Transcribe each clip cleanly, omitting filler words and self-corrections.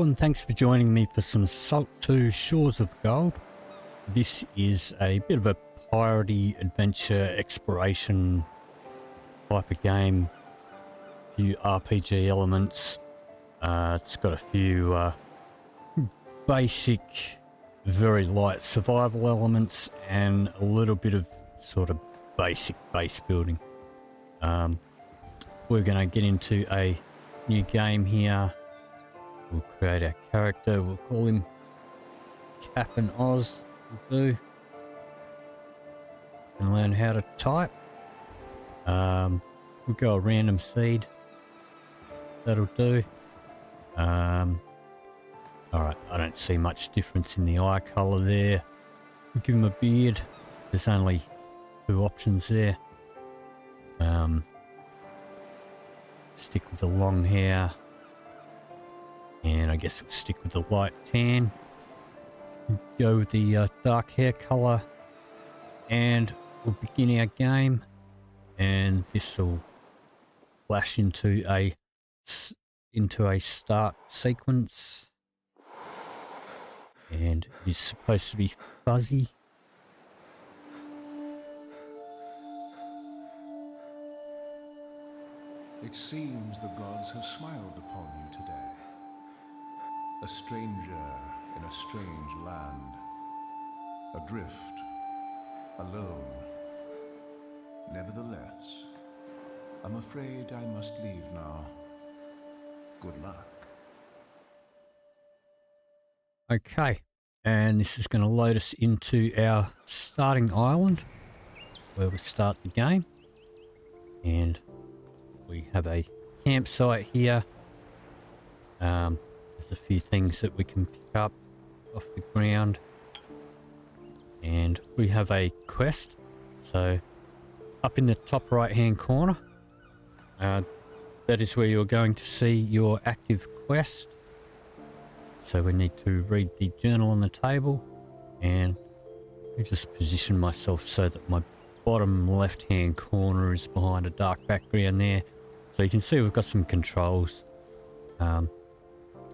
Hello and thanks for joining me for some Salt 2 Shores of Gold. This is a bit of a piratey adventure exploration type of game. A few RPG elements. It's got a few basic, very light survival elements and a little bit of sort of basic base building. We're going to get into a new game here. We'll create our character. We'll call him Capn Oz. Will do. And learn how to type. We'll go a random seed. That'll do. Alright, I don't see much difference in the eye colour there. We'll give him a beard. There's only two options there. Stick with the long hair. And I guess we'll stick with the light tan. Go with the dark hair colour. And we'll begin our game. And this will flash into a start sequence. And it is supposed to be fuzzy. It seems the gods have smiled upon you today. A stranger in a strange land, adrift, alone. Nevertheless, I'm afraid I must leave now. Good luck. Okay, and this is going to load us into our starting island where we start the game. And we have a campsite here. There's a few things that we can pick up off the ground. And we have a quest. So up in the top right hand corner, that is where you're going to see your active quest. So we need to read the journal on the table, and I just position myself so that my bottom left hand corner is behind a dark background there. So you can see we've got some controls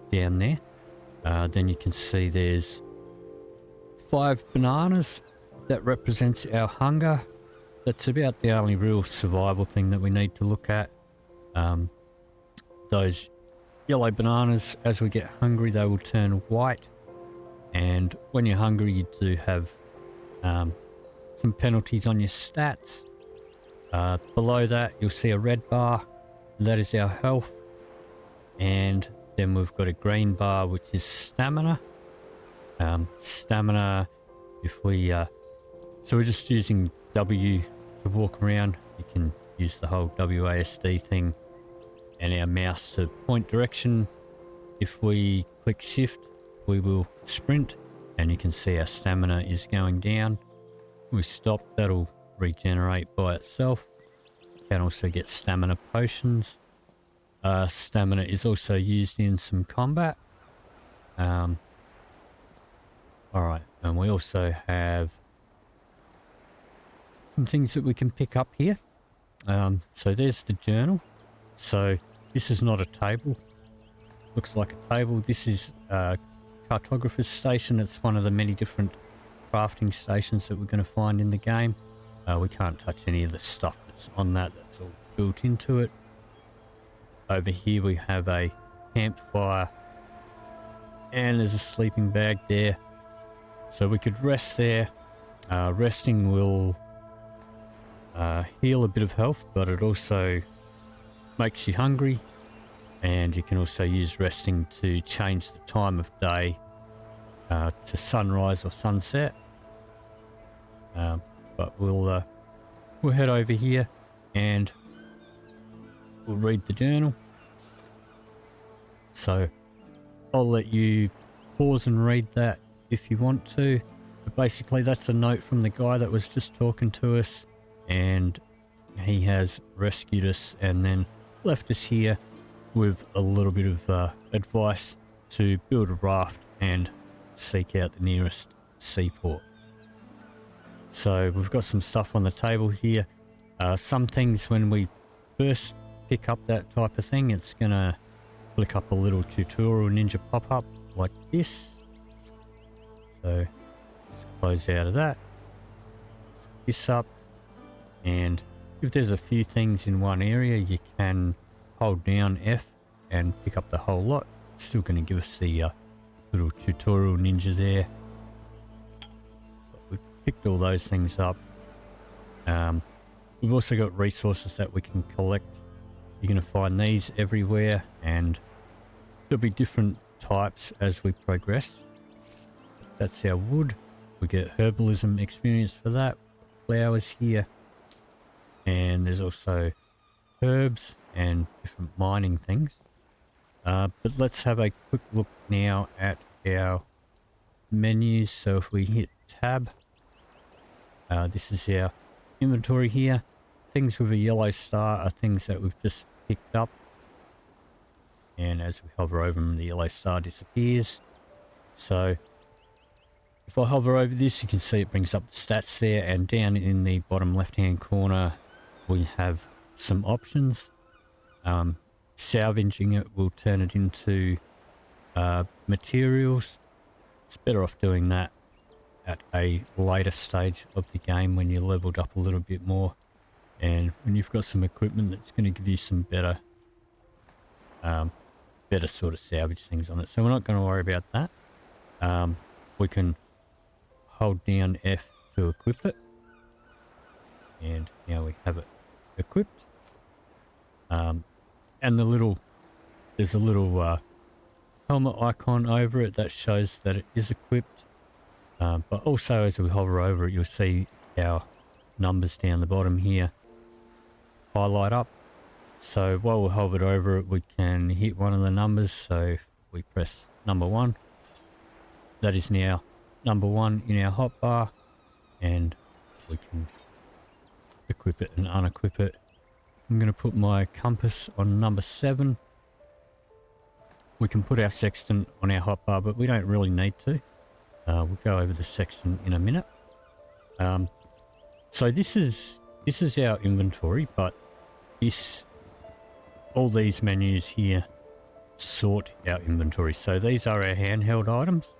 down there. Then you can see there's 5 bananas. That represents our hunger. That's about the only real survival thing that we need to look at. Those yellow bananas, as we get hungry, they will turn white. And when you're hungry, you do have some penalties on your stats. Below that, you'll see a red bar. That is our health. And then we've got a green bar, which is stamina. Stamina, if we... so we're just using W to walk around. You can use the whole WASD thing and our mouse to point direction. If we click shift, we will sprint, and you can see our stamina is going down. We stop, that'll regenerate by itself. You can also get stamina potions. Stamina is also used in some combat. Alright, and we also have some things that we can pick up here. So there's the journal. So this is not a table. Looks like a table. This is a cartographer's station. It's one of the many different crafting stations that we're going to find in the game. We can't touch any of the stuff that's on that. That's all built into it. Over here we have a campfire, and there's a sleeping bag there. So we could rest there. Resting will heal a bit of health, but it also makes you hungry. And you can also use resting to change the time of day to sunrise or sunset. But we'll head over here and we'll read the journal. So I'll let you pause and read that if you want to. But basically that's a note from the guy that was just talking to us, and he has rescued us and then left us here with a little bit of advice to build a raft and seek out the nearest seaport. So we've got some stuff on the table here. Some things when we first pick up that type of thing, it's going to flick up a little tutorial ninja pop-up like this. So just close out of that, this up, and if there's a few things in one area, you can hold down F and pick up the whole lot. It's still going to give us the little tutorial ninja there. But we've picked all those things up. We've also got resources that we can collect. You're going to find these everywhere, and there'll be different types as we progress. That's our wood. We get herbalism experience for that. Flowers here. And there's also herbs and different mining things. But let's have a quick look now at our menus. So if we hit tab, this is our inventory here. Things with a yellow star are things that we've just picked up. And as we hover over them, the yellow star disappears. So if I hover over this, you can see it brings up the stats there, and down in the bottom left-hand corner, we have some options. Salvaging it will turn it into materials. It's better off doing that at a later stage of the game when you're leveled up a little bit more, and when you've got some equipment that's going to give you some better sort of salvage things on it. So we're not going to worry about that. We can hold down F to equip it, and now we have it equipped. And there's a little helmet icon over it that shows that it is equipped. But also as we hover over it, you'll see our numbers down the bottom here highlight up. So while we hover over it, we can hit one of the numbers. So if we press number 1, that is now number 1 in our hotbar, and we can equip it and unequip it. I'm going to put my compass on number 7. We can put our sextant on our hotbar, but we don't really need to. We'll go over the sextant in a minute. So this is our inventory, but all these menus here sort our inventory. So these are our handheld items.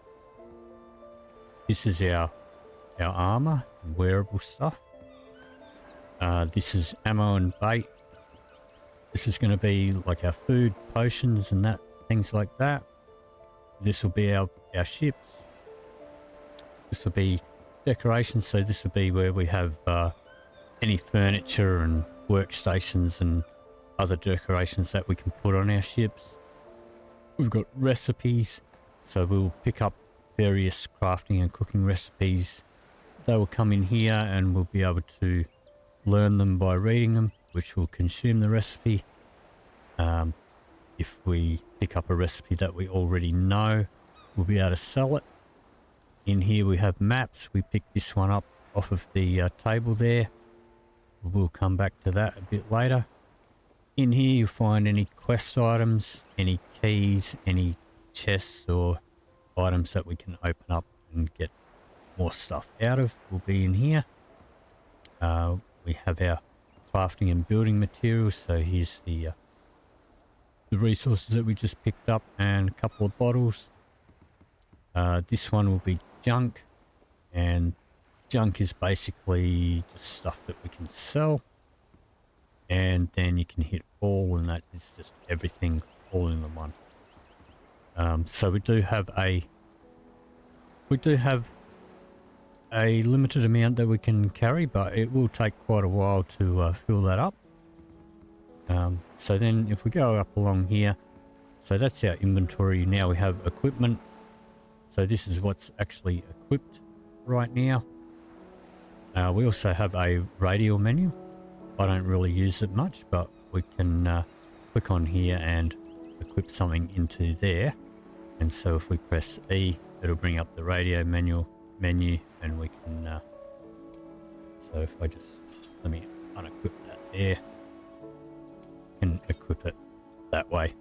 This is our armor and wearable stuff. This is ammo and bait. This is going to be like our food, potions and things like that. This will be our ships. This will be decorations. So this will be where we have any furniture and workstations and other decorations that we can put on our ships. We've got recipes. So we'll pick up various crafting and cooking recipes. They will come in here and we'll be able to learn them by reading them, which will consume the recipe. If we pick up a recipe that we already know, we'll be able to sell it. In here we have maps. We picked this one up off of the table there. We'll come back to that a bit later. In here you'll find any quest items, any keys, any chests or items that we can open up and get more stuff out of will be in here. We have our crafting and building materials. So here's the resources that we just picked up and a couple of bottles. This one will be junk, and junk is basically just stuff that we can sell. And then you can hit all, and that is just everything all in the one. So we do have a limited amount that we can carry, but it will take quite a while to fill that up. So then if we go up along here, so that's our inventory. Now we have equipment. So this is what's actually equipped right now. We also have a radio menu. I don't really use it much, but we can click on here and equip something into there. And so if we press E, it'll bring up the radio menu, and we can, so if I just, let me unequip that there, and equip it that way.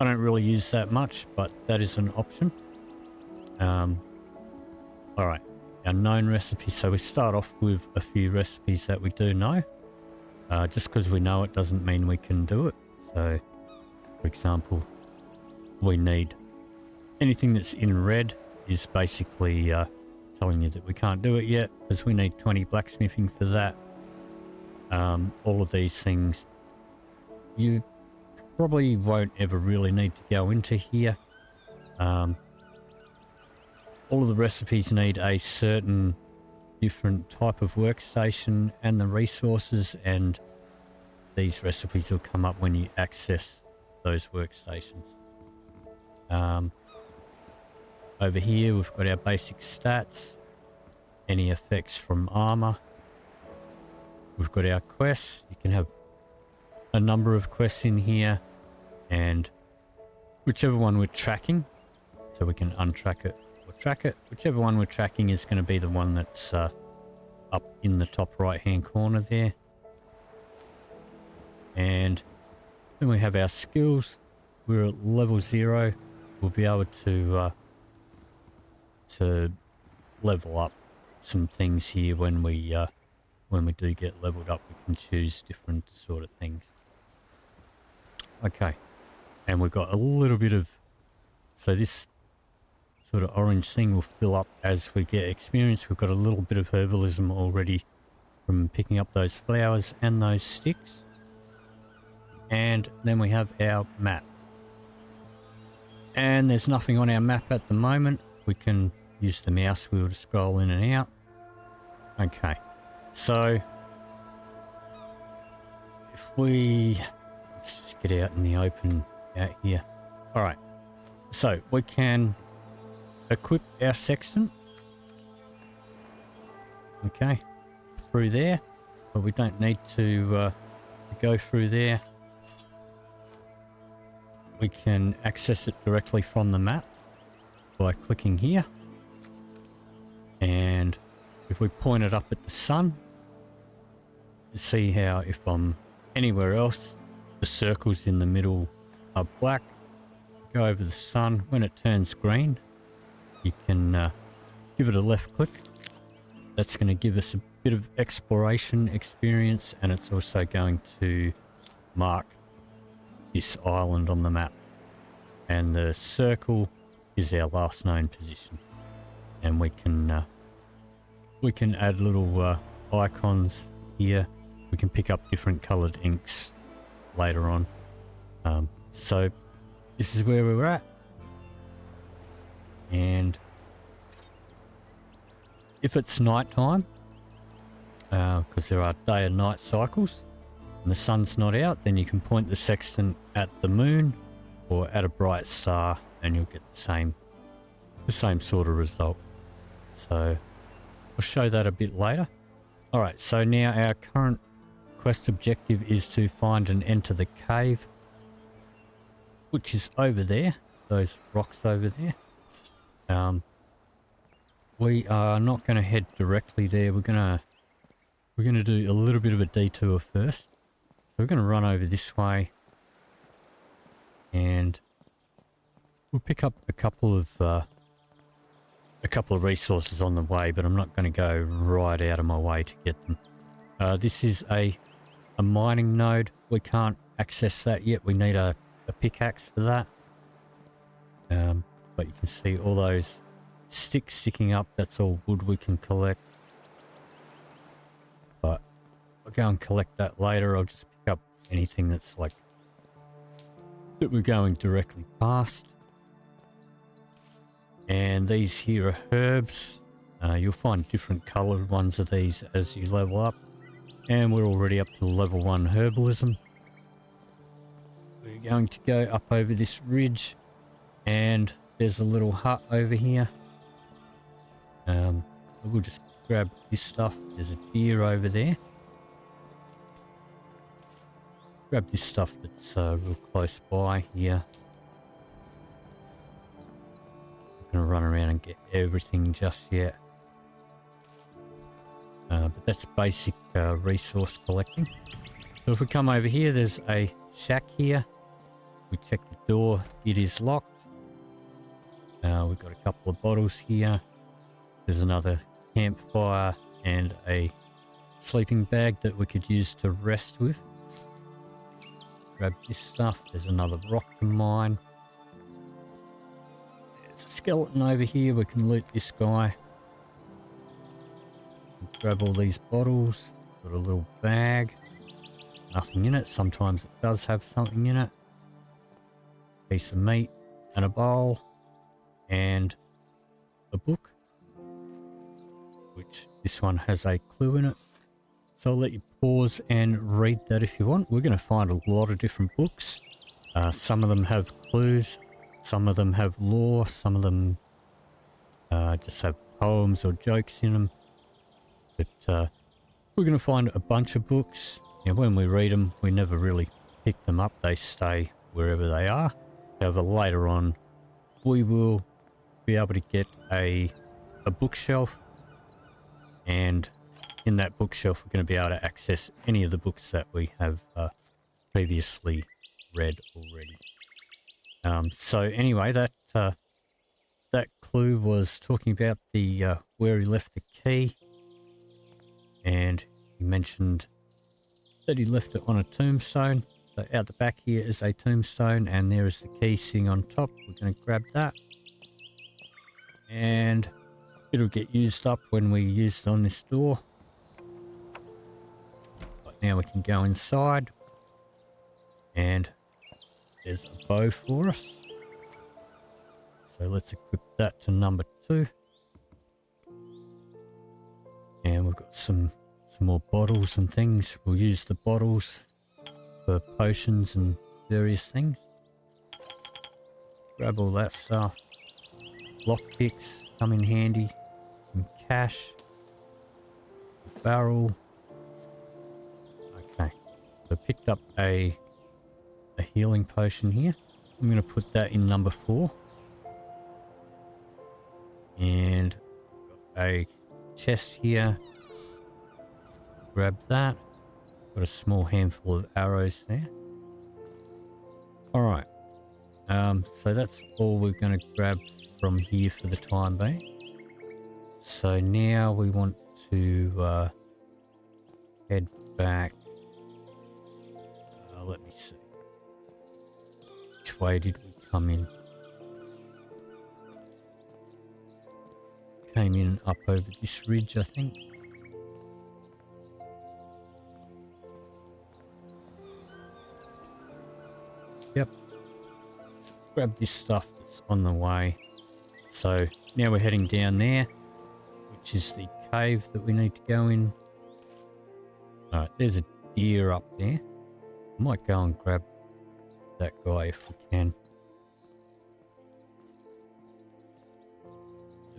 I don't really use that much, but that is an option. All right, our known recipes. So we start off with a few recipes that we do know. Just because we know it doesn't mean we can do it. So, for example, we need. Anything that's in red is basically telling you that we can't do it yet because we need 20 blacksmithing for that. All of these things you probably won't ever really need to go into here. All of the recipes need a certain different type of workstation and the resources, and these recipes will come up when you access those workstations. Over here we've got our basic stats, any effects from armor. We've got our quests. You can have a number of quests in here, and whichever one we're tracking, so we can untrack it or track it, whichever one we're tracking is going to be the one that's up in the top right hand corner there. And then we have our skills. We're at level 0. We'll be able to level up some things here when we do get leveled up. We can choose different sort of things. Okay, and we've got a little bit of, so this sort of orange thing will fill up as we get experience. We've got a little bit of herbalism already from picking up those flowers and those sticks. And then we have our map. And there's nothing on our map at the moment. We can use the mouse wheel to scroll in and out. Okay, so if we, let's just get out in the open out here. All right, so we can equip our sextant. Okay, through there, but we don't need to go through there. We can access it directly from the map by clicking here. And if we point it up at the sun, see how if I'm anywhere else, the circles in the middle are black. Go over the sun. When it turns green, you can give it a left click. That's going to give us a bit of exploration experience, and it's also going to mark this island on the map. And the circle is our last known position. And we can add little icons here. We can pick up different colored inks later on. So this is where we're at. And if it's nighttime, because there are day and night cycles, and the sun's not out, then you can point the sextant at the moon or at a bright star, and you'll get the same sort of result. So I'll show that a bit later. All right, so now our current quest objective is to find and enter the cave, which is over there, those rocks over there. We are not going to head directly there. We're going to do a little bit of a detour first. So we're going to run over this way, and we'll pick up a couple of resources on the way, but I'm not going to go right out of my way to get them. This is a mining node. We can't access that yet. We need a pickaxe for that. But you can see all those sticks sticking up. That's all wood we can collect. But I'll go and collect that later. I'll just pick up anything that's like that we're going directly past. And these here are herbs. You'll find different coloured ones of these as you level up. And we're already up to level 1 herbalism. We're going to go up over this ridge, and there's a little hut over here. We'll just grab this stuff. There's a deer over there. Grab this stuff that's real close by here. I'm going to run around and get everything just yet. But that's basic resource collecting. So if we come over here, there's a shack here. We check the door. It is locked. We've got a couple of bottles here. There's another campfire and a sleeping bag that we could use to rest with. Grab this stuff. There's another rock to mine. there's a skeleton over here. We can loot this guy. Grab all these bottles. Got a little bag. Nothing in it. Sometimes it does have something in it. Piece of meat and a bowl and a book, which this one has a clue in it. So I'll let you pause and read that if you want. We're going to find a lot of different books. Some of them have clues. Some of them have lore. Some of them just have poems or jokes in them. But we're going to find a bunch of books. And when we read them, we never really pick them up. They stay wherever they are. However, later on, we will be able to get a bookshelf. And in that bookshelf, we're going to be able to access any of the books that we have previously read already. So anyway, that clue was talking about the where he left the key, and he mentioned that he left it on a tombstone. So out the back here is a tombstone, and there is the key sitting on top. We're going to grab that, and it'll get used up when we use it on this door. But now we can go inside, and there's a bow for us. So let's equip that to number 2. And we've got some more bottles and things. We'll use the bottles for potions and various things. Grab all that stuff. Lockpicks come in handy. Some cash. A barrel. Okay. So I picked up a healing potion here. I'm going to put that in number 4. And got a chest here. Grab that. Got a small handful of arrows there. Alright. So that's all we're going to grab from here for the time being. So now we want to head back. Let me see. Which way did we come in? Came in up over this ridge, I think. Yep. Let's grab this stuff that's on the way. So now we're heading down there, which is the cave that we need to go in. Alright, there's a deer up there. I might go and grab that guy if we can.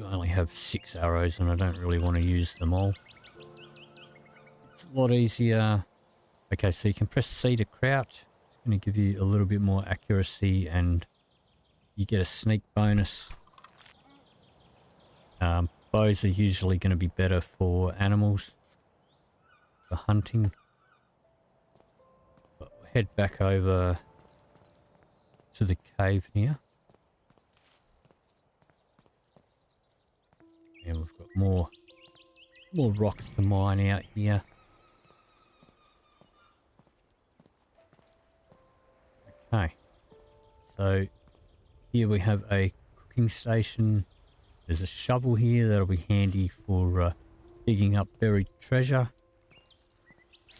I only have 6 arrows and I don't really want to use them all. It's a lot easier. Okay, so you can press C to crouch. It's going to give you a little bit more accuracy and you get a sneak bonus. Bows are usually going to be better for animals, for hunting. But we'll head back over to the cave here. And we've got more rocks to mine out here. Okay. So here we have a cooking station. There's a shovel here that'll be handy for digging up buried treasure.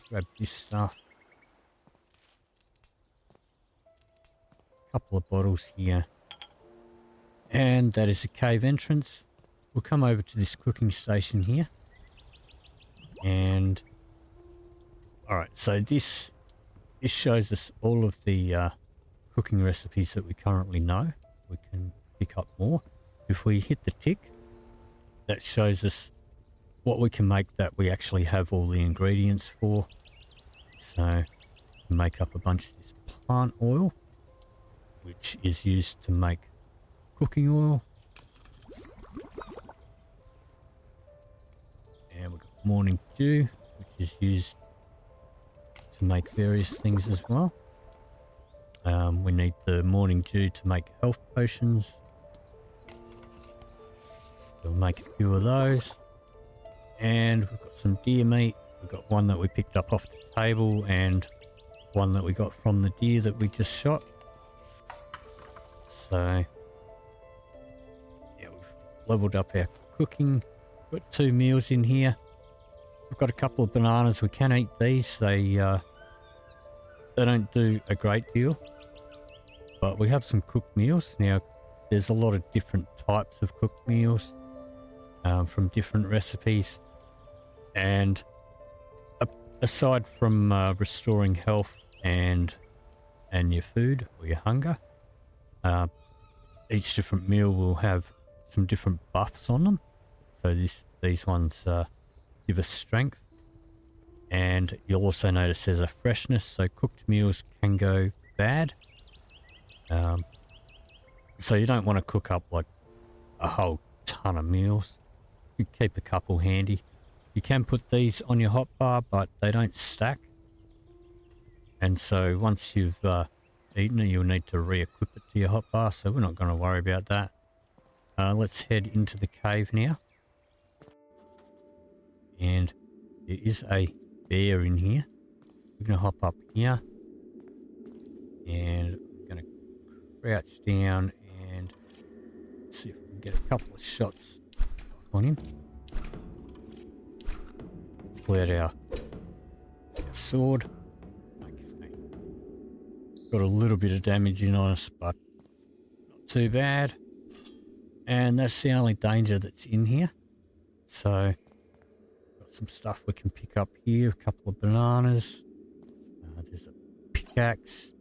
Grab this stuff. A couple of bottles here. And that is the cave entrance. We'll come over to this cooking station here. And alright, so this shows us all of the cooking recipes that we currently know. We can pick up more. If we hit the tick, that shows us what we can make that we actually have all the ingredients for. So make up a bunch of this plant oil, which is used to make cooking oil. And we've got morning dew, which is used to make various things as well. We need the morning dew to make health potions. So we'll make a few of those. And we've got some deer meat. We've got one that we picked up off the table and one that we got from the deer that we just shot. So leveled up our cooking. Got 2 meals in here. We've got a couple of bananas. We can eat these. They don't do a great deal, but we have some cooked meals. Now, there's a lot of different types of cooked meals from different recipes. And aside from restoring health and your food or your hunger, each different meal will have some different buffs on them. So these ones give us strength. And you'll also notice there's a freshness, so cooked meals can go bad. So you don't want to cook up like a whole ton of meals. You keep a couple handy. You can put these on your hotbar, but they don't stack. And so once you've eaten it, you'll need to re-equip it to your hotbar, so we're not going to worry about that. Let's head into the cave now. And there is a bear in here. We're going to hop up here. And I'm going to crouch down and see if we can get a couple of shots on him. Pull out our sword. Okay. Got a little bit of damage in on us, but not too bad. And that's the only danger that's in here. So, got some stuff we can pick up here. A couple of bananas. There's a pickaxe,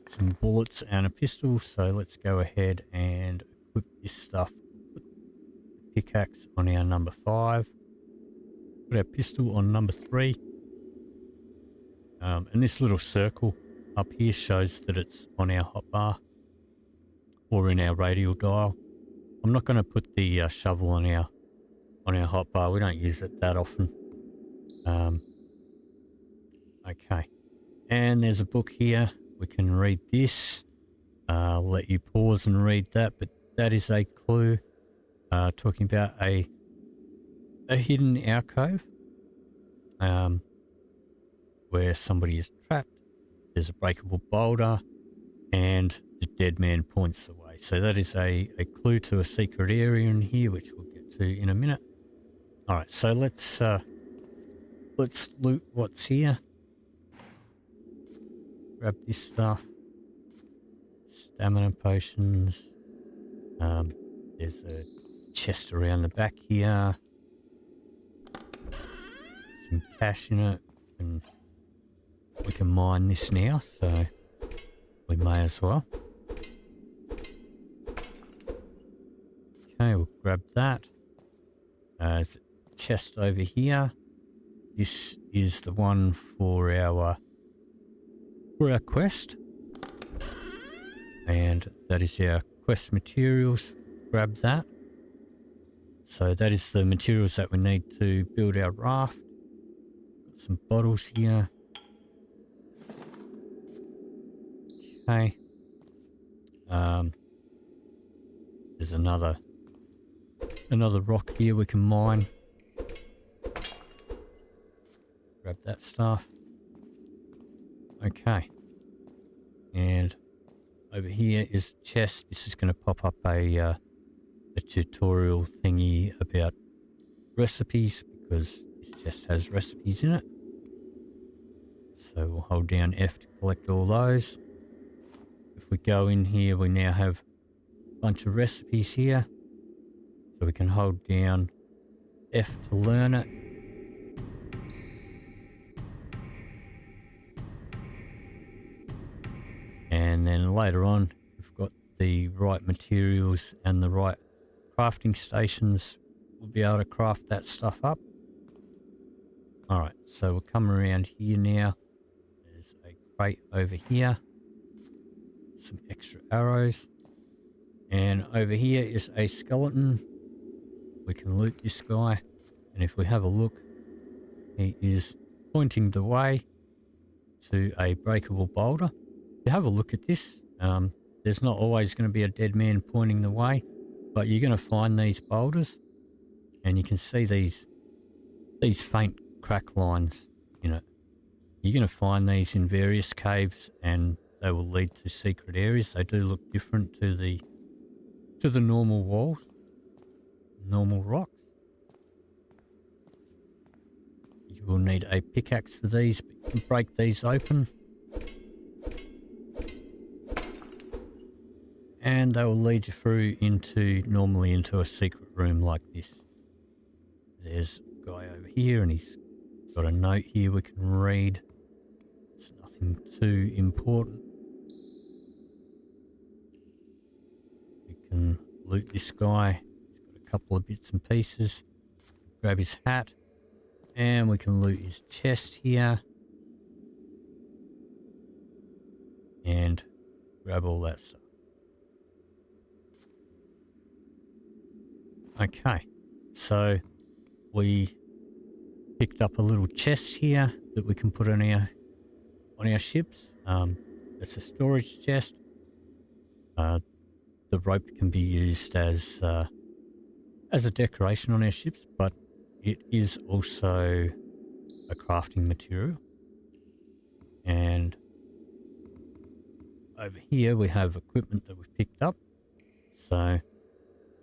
some bullets, and a pistol. So let's go ahead and equip this stuff. Put the pickaxe on our number 5. Put our pistol on number 3. And this little circle up here shows that it's on our hotbar or in our radial dial. I'm not going to put the shovel on our hotbar. We don't use it that often. Okay. And there's a book here. We can read this. I'll let you pause and read that, but that is a clue talking about a hidden alcove where somebody is trapped. There's a breakable boulder and the dead man points the way. So that is a clue to a secret area in here, which we'll get to in a minute. All right, so let's loot what's here. Grab this stuff. Stamina potions. There's a chest around the back here. Some cash in it, and we can mine this now, so we may as well. Okay, we'll grab that. There's a chest over here. This is the one for our quest, and that is our quest materials. Grab that. So that is the materials that we need to build our raft. Got some bottles here. Okay. There's another rock here we can mine. Grab that stuff. Okay. And over here is the chest. This is going to pop up a tutorial thingy about recipes, because this chest has recipes in it. So we'll hold down F to collect all those. If we go in here, we now have a bunch of recipes here. So we can hold down F to learn it. And then later on, if we've got the right materials and the right crafting stations, we'll be able to craft that stuff up. Alright, so we'll come around here now. There's a crate over here. Some extra arrows. And over here is a skeleton. We can loot this guy. And if we have a look, he is pointing the way to a breakable boulder. If you have a look at this, there's not always going to be a dead man pointing the way, but you're going to find these boulders, and you can see these faint crack lines in it. You're going to find these in various caves, and they will lead to secret areas. They do look different to the normal walls. normal rocks. You will need a pickaxe for these, but you can break these open. And they will lead you through normally into a secret room like this. There's a guy over here and he's got a note here we can read. It's nothing too important. We can loot this guy. He's got a couple of bits and pieces. Grab his hat. And we can loot his chest here. And grab all that stuff. Okay, so we picked up a little chest here that we can put on our ships. It's a storage chest. The rope can be used as a decoration on our ships, but it is also a crafting material. And over here we have equipment that we've picked up. So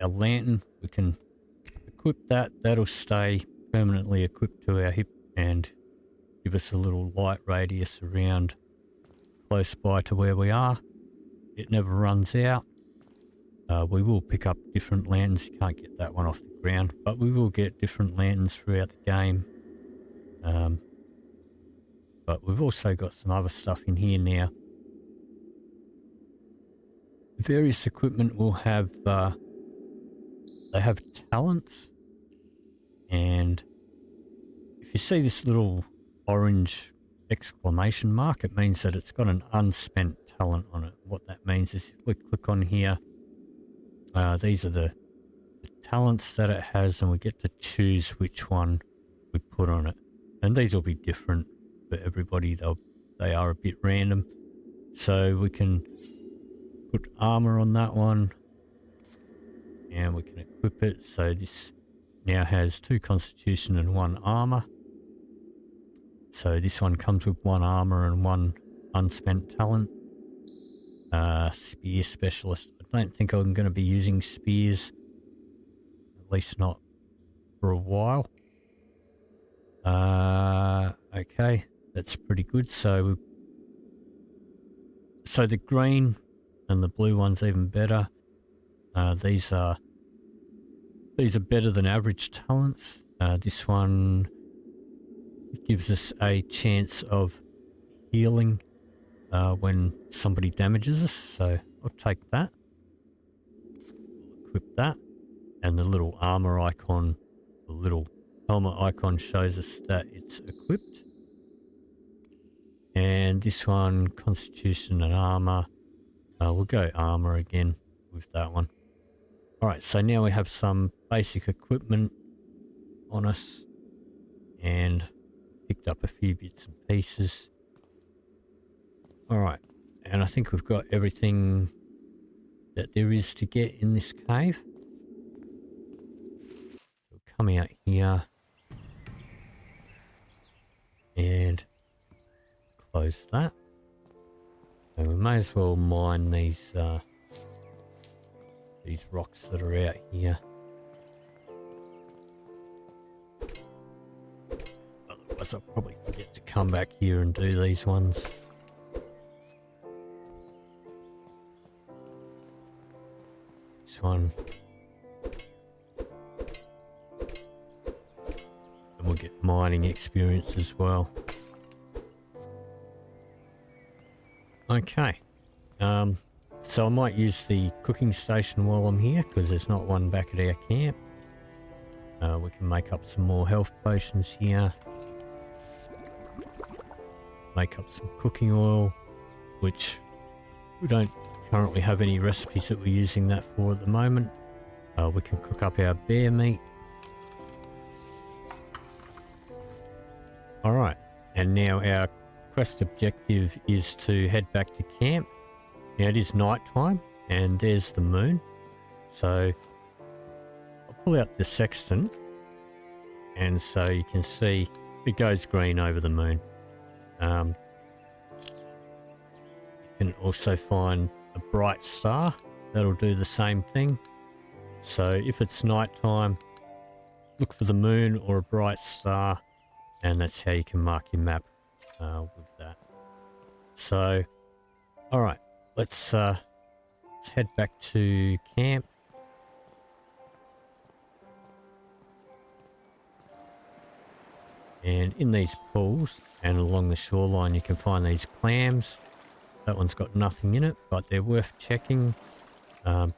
our lantern, we can equip that. That'll stay permanently equipped to our hip and give us a little light radius around close by to where we are. It never runs out. We will pick up different lanterns. You can't get that one off the ground, but we will get different lanterns throughout the game. But we've also got some other stuff in here now. Various equipment will have, they have talents, and if you see this little orange exclamation mark, it means that it's got an unspent talent on it. What that means is if we click on here, these are the talents that it has, and we get to choose which one we put on it. And these will be different for everybody. They are a bit random. So we can put armor on that one, and we can equip it. So this now has 2 constitution and 1 armor. So this one comes with 1 armor and 1 unspent talent. Spear specialist. I don't think I'm going to be using spears, at least not for a while. Okay, that's pretty good. So the green and the blue one's even better. These are better than average talents. This one gives us a chance of healing when somebody damages us, so I'll take that. We'll equip that, and the little armor icon, the little helmet icon shows us that it's equipped. And this one, constitution and armor, we'll go armor again with that one. Alright, so now we have some basic equipment on us and picked up a few bits and pieces. Alright, and I think we've got everything that there is to get in this cave. So we'll come out here and close that. And we may as well mine these rocks that are out here. Otherwise I'll probably forget to come back here and do these ones. This one. And we'll get mining experience as well. Okay. So I might use the cooking station while I'm here, because there's not one back at our camp. We can make up some more health potions here. Make up some cooking oil, which we don't currently have any recipes that we're using that for at the moment. We can cook up our bear meat. Alright, and now our quest objective is to head back to camp. Now it is night time, and there's the moon. So I'll pull out the sextant, and so you can see it goes green over the moon. You can also find a bright star that'll do the same thing. So if it's nighttime, look for the moon or a bright star, and that's how you can mark your map with that. So, all right, let's head back to camp. And in these pools and along the shoreline, you can find these clams. That one's got nothing in it, but they're worth checking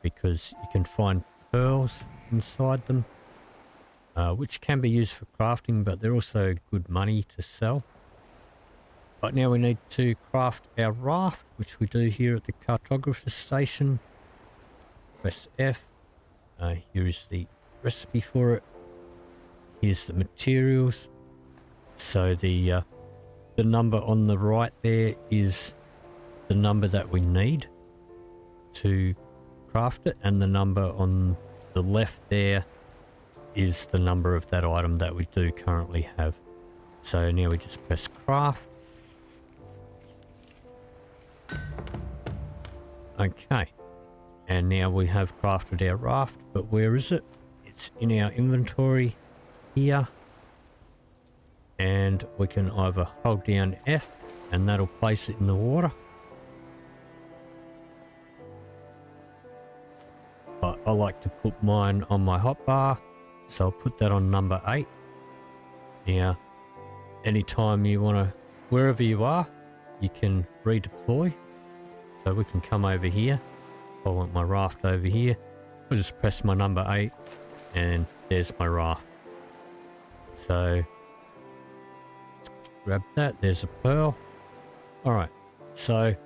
because you can find pearls inside them, which can be used for crafting, but they're also good money to sell. But now we need to craft our raft, which we do here at the cartographer's station. Press F. Here is the recipe for it. Here's the materials. So the number on the right there is the number that we need to craft it, and the number on the left there is the number of that item that we do currently have. So now we just press craft. Okay, and now we have crafted our raft, but where is it? It's in our inventory here, and we can either hold down F and that'll place it in the water, but I like to put mine on my hotbar, so I'll put that on number 8. Now anytime you want to, wherever you are, you can redeploy. So we can come over here. If I want my raft over here, I'll just press my number 8 and there's my raft. So let's grab that. There's a pearl. All right. So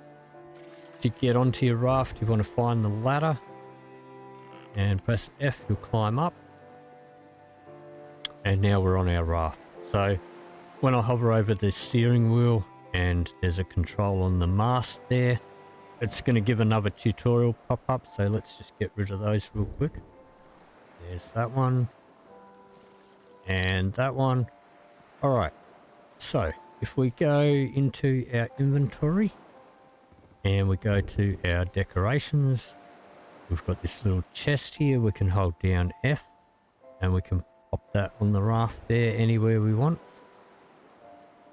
to get onto your raft, you want to find the ladder and press F. You'll climb up. And now we're on our raft. So when I hover over the steering wheel and there's a control on the mast there, it's going to give another tutorial pop up, so let's just get rid of those real quick. There's that one. And that one. Alright, so if we go into our inventory and we go to our decorations, we've got this little chest here. We can hold down F and we can pop that on the raft there anywhere we want.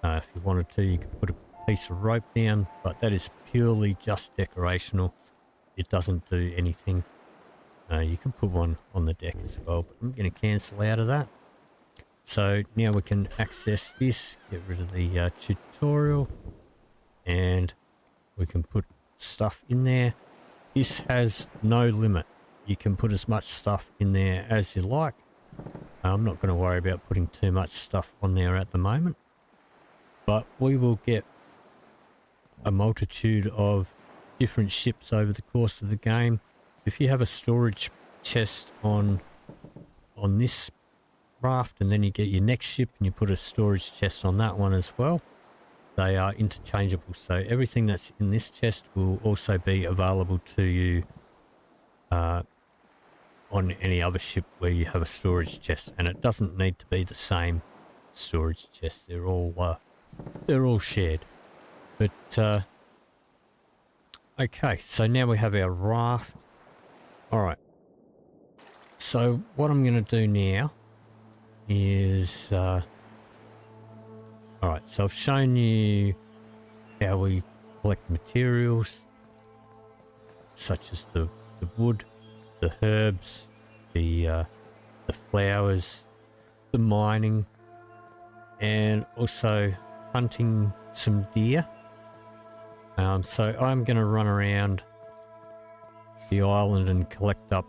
If you wanted to, you could put a piece of rope down, but that is purely just decorational. It doesn't do anything. You can put one on the deck as well, but I'm going to cancel out of that. So now we can access this, get rid of the tutorial, and we can put stuff in there. This has no limit. You can put as much stuff in there as you like. I'm not going to worry about putting too much stuff on there at the moment, but we will get a multitude of different ships over the course of the game. If you have a storage chest on this raft and then you get your next ship and you put a storage chest on that one as well, they are interchangeable. So everything that's in this chest will also be available to you on any other ship where you have a storage chest, and it doesn't need to be the same storage chest. They're all shared. But okay, so now we have our raft. All right, so what I'm going to do now is all right, so I've shown you how we collect materials such as the wood, the herbs, the flowers, the mining, and also hunting some deer. So I'm going to run around the island and collect up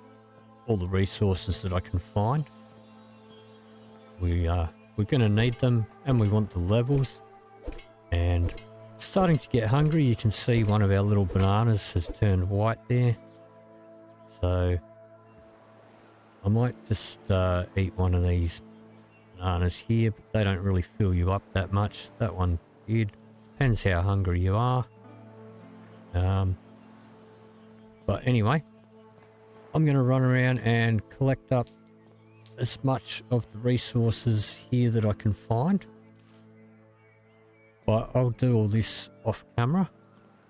all the resources that I can find. We're going to need them, and we want the levels. And starting to get hungry. You can see one of our little bananas has turned white there. So I might just eat one of these bananas here, but they don't really fill you up that much. That one did. Depends how hungry you are. But anyway, I'm going to run around and collect up as much of the resources here that I can find. But I'll do all this off camera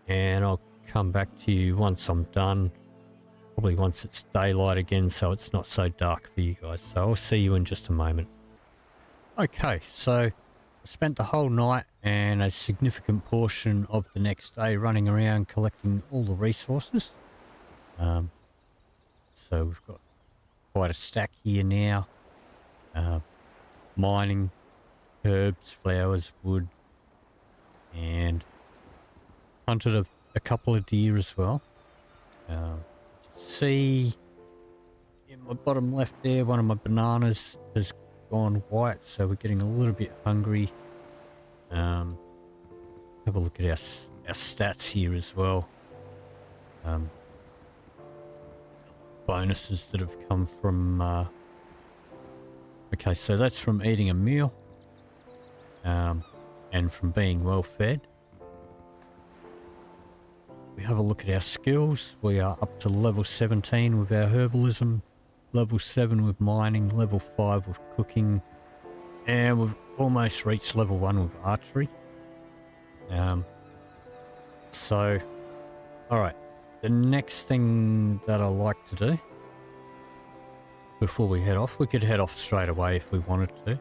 and I'll come back to you once I'm done probably once it's daylight again, so it's not so dark for you guys. So I'll see you in just a moment. Okay, so I spent the whole night and a significant portion of the next day running around collecting all the resources. So we've got quite a stack here now. Mining, herbs, flowers, wood, and hunted a couple of deer as well. See in my bottom left there, one of my bananas has gone white, so we're getting a little bit hungry. Have a look at our stats here as well. Bonuses that have come from okay, so that's from eating a meal and from being well fed. We have a look at our skills. We are up to level 17 with our herbalism, level 7 with mining, level 5 with cooking, and we've almost reached level 1 with archery. So, alright, the next thing that I like to do before we head off, we could head off straight away if we wanted to.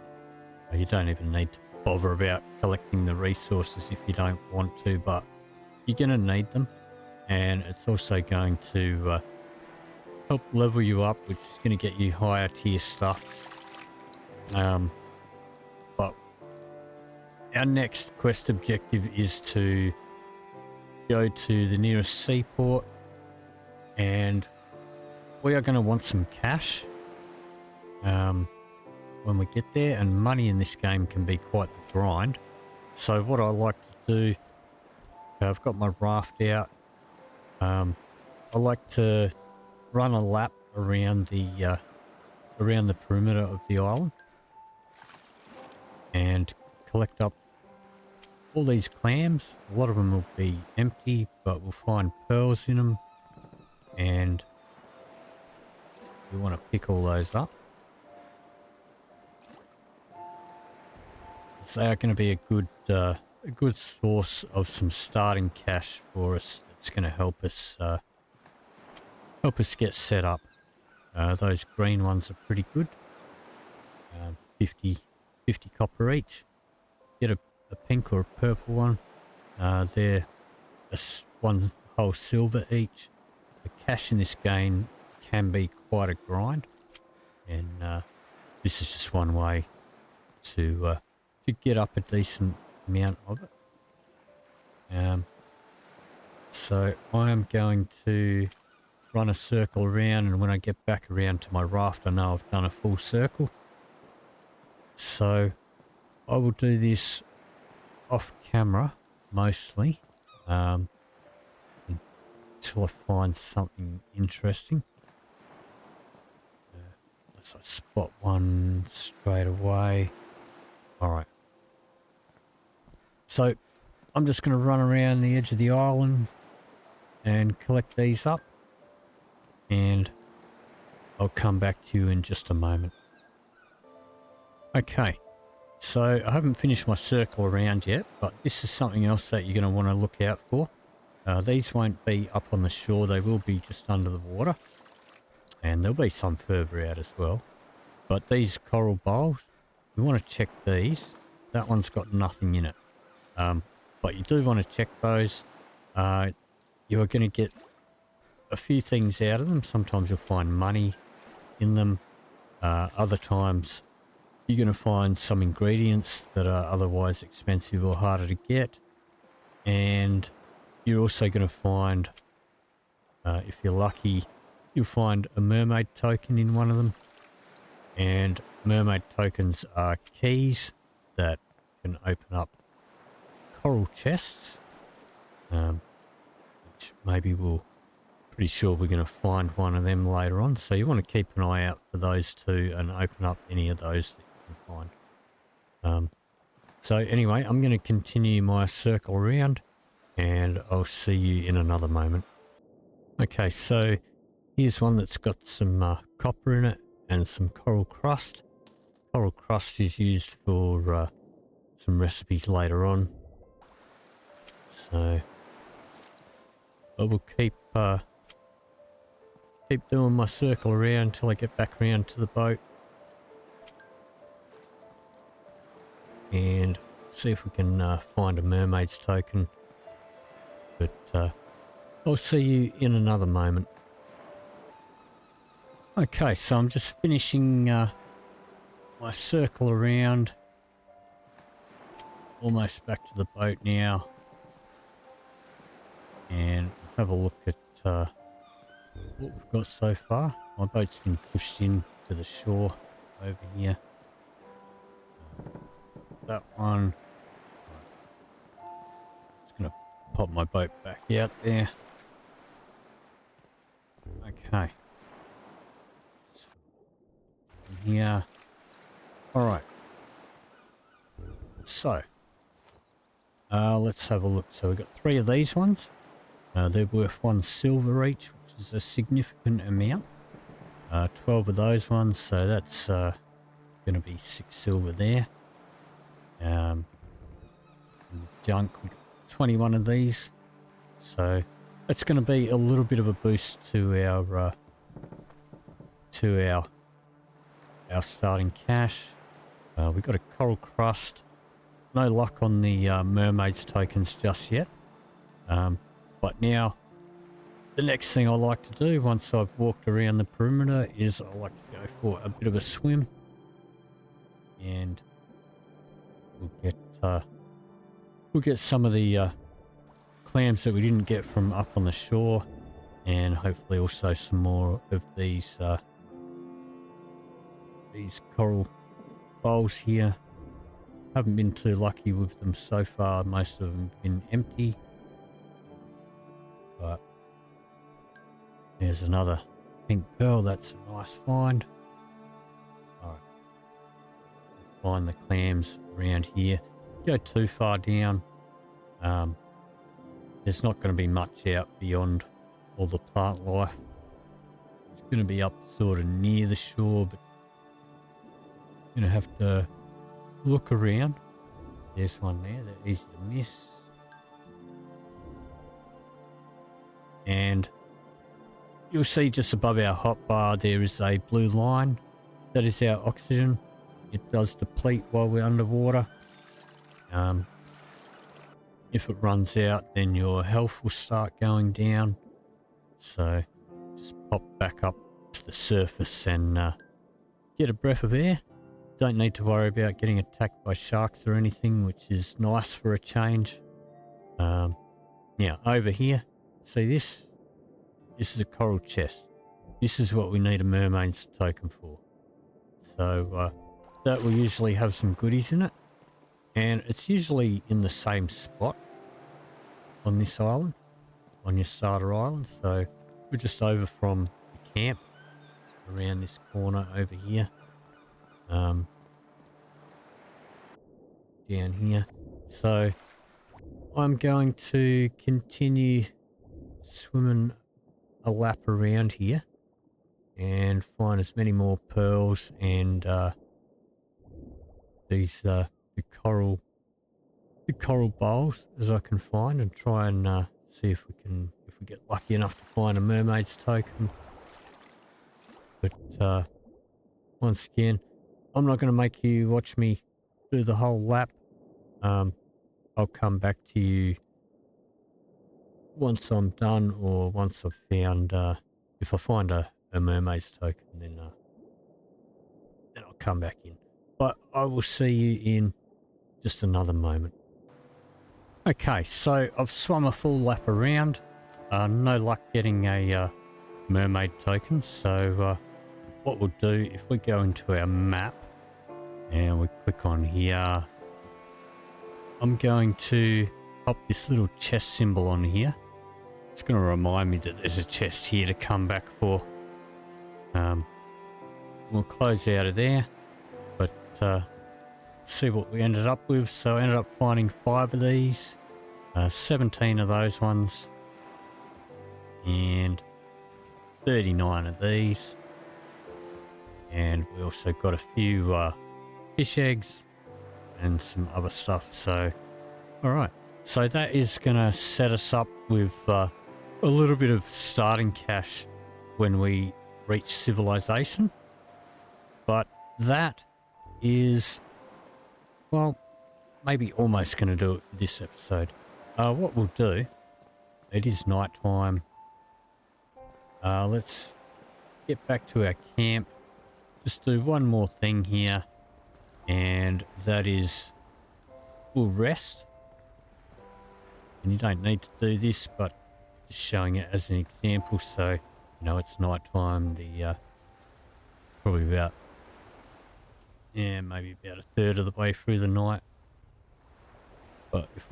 You don't even need to bother about collecting the resources if you don't want to, but you're going to need them. And it's also going to help level you up, which is going to get you higher tier stuff. But our next quest objective is to go to the nearest seaport, and we are going to want some cash when we get there, and money in this game can be quite the grind. So what I like to do, I've got my raft out. I like to run a lap around the perimeter of the island and collect up all these clams. A lot of them will be empty, but we'll find pearls in them, and we want to pick all those up. They are going to be a good source of some starting cash for us. That's going to help us get set up. Those green ones are pretty good. 50 copper each. Get a pink or a purple one. They're one whole silver each. The cash in this game can be quite a grind, and this is just one way to get up a decent amount of it. So I am going to run a circle around, and when I get back around to my raft, I know I've done a full circle. So I will do this off camera mostly until I find something interesting. Unless I spot one straight away. All right. So I'm just going to run around the edge of the island and collect these up, and I'll come back to you in just a moment. Okay, so I haven't finished my circle around yet, but this is something else that you're going to want to look out for. These won't be up on the shore, they will be just under the water, and there'll be some further out as well. But these coral bowls, you want to check these. That one's got nothing in it. But you do want to check those. You are going to get a few things out of them. Sometimes you'll find money in them. Other times you're going to find some ingredients that are otherwise expensive or harder to get. And you're also going to find, if you're lucky, you'll find a mermaid token in one of them. And mermaid tokens are keys that can open up coral chests, which maybe pretty sure we're going to find one of them later on. So you want to keep an eye out for those two and open up any of those that you can find. So anyway, I'm going to continue my circle around, and I'll see you in another moment. Okay, so here's one that's got some copper in it and some coral crust. Coral crust is used for some recipes later on. So I will keep keep doing my circle around until I get back around to the boat. And see if we can find a mermaid's token. But I'll see you in another moment. Okay, so I'm just finishing my circle around. Almost back to the boat now. And have a look at what we've got so far. My boat's been pushed in to the shore over here. That one. Just going to pop my boat back out there. Okay. So, here. Alright. So, let's have a look. So we've got 3 of these ones. They're worth 1 silver each, which is a significant amount. 12 of those ones, so that's going to be 6 silver there. In the junk, we've got 21 of these. So that's going to be a little bit of a boost to our starting cash. We've got a coral crust. No luck on the mermaid's tokens just yet. But now, the next thing I like to do once I've walked around the perimeter is I like to go for a bit of a swim. And we'll get some of the clams that we didn't get from up on the shore. And hopefully also some more of these coral bowls here. Haven't been too lucky with them so far. Most of them have been empty. But there's another pink pearl. That's a nice find. Alright. Find the clams around here. Go too far down. There's not going to be much out beyond all the plant life. It's going to be up sort of near the shore, but you're going to have to look around. There's one there. They're easy to miss. And you'll see just above our hotbar there is a blue line. That is our oxygen. It does deplete while we're underwater. If it runs out, then your health will start going down. So just pop back up to the surface and get a breath of air. Don't need to worry about getting attacked by sharks or anything, which is nice for a change. Now over here, see this? This is a coral chest. This is what we need a mermaid's token for. So that will usually have some goodies in it. And it's usually in the same spot on this island, on your starter island. So we're just over from the camp, around this corner over here. Down here. So I'm going to continue swimming a lap around here and find as many more pearls and these the coral bowls as I can find, and try and see if we get lucky enough to find a mermaid's token. But once again, I'm not going to make you watch me do the whole lap. I'll come back to you once I'm done, or once I've found, if I find a mermaid's token, then I'll come back in. But I will see you in just another moment. Okay, so I've swum a full lap around. No luck getting a mermaid token. So what we'll do, if we go into our map and we click on here, I'm going to pop this little chest symbol on here. It's going to remind me that there's a chest here to come back for. We'll close out of there, but see what we ended up with. So I ended up finding 5 of these, 17 of those ones, and 39 of these. And we also got a few fish eggs and some other stuff. So all right, so that is going to set us up with a little bit of starting cash when we reach civilization. But that is, well, maybe almost going to do it for this episode. What we'll do, it is night time. Let's get back to our camp. Just do one more thing here, and that is we'll rest. And you don't need to do this, but just showing it as an example. So, you know, it's night time. Probably about, maybe about a third of the way through the night. But if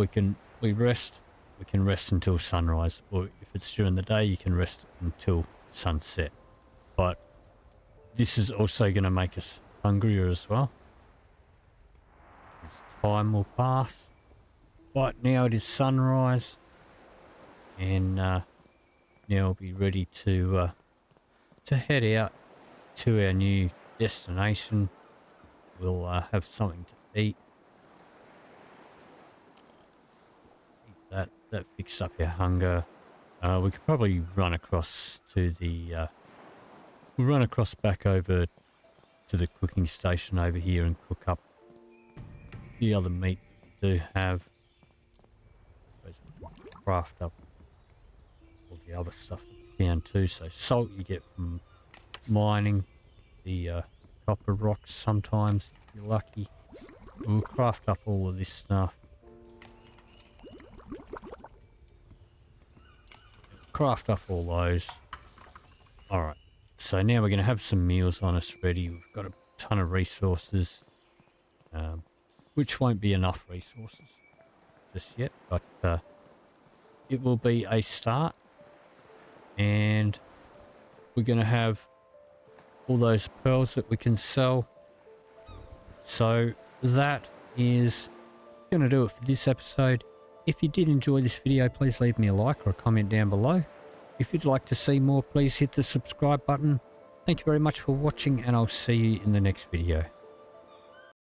we rest, we can rest until sunrise. Or if it's during the day, you can rest until sunset. But this is also going to make us hungrier as well. As time will pass. But now it is sunrise. And now we'll be ready to head out to our new destination. We'll have something to eat. That fixes up our hunger. We could probably run across to the we'll run across back over to the cooking station over here and cook up the other meat that we do have. I suppose we can craft up all the other stuff that we found too. So salt you get from mining the copper rocks sometimes if you're lucky. We'll craft up all of this stuff. Craft up all those. Alright, so now we're going to have some meals on us ready. We've got a ton of resources, which won't be enough resources just yet, but it will be a start. And we're going to have all those pearls that we can sell. So that is going to do it for this episode. If you did enjoy this video, please leave me a like or a comment down below. If you'd like to see more, please hit the subscribe button. Thank you very much for watching, and I'll see you in the next video.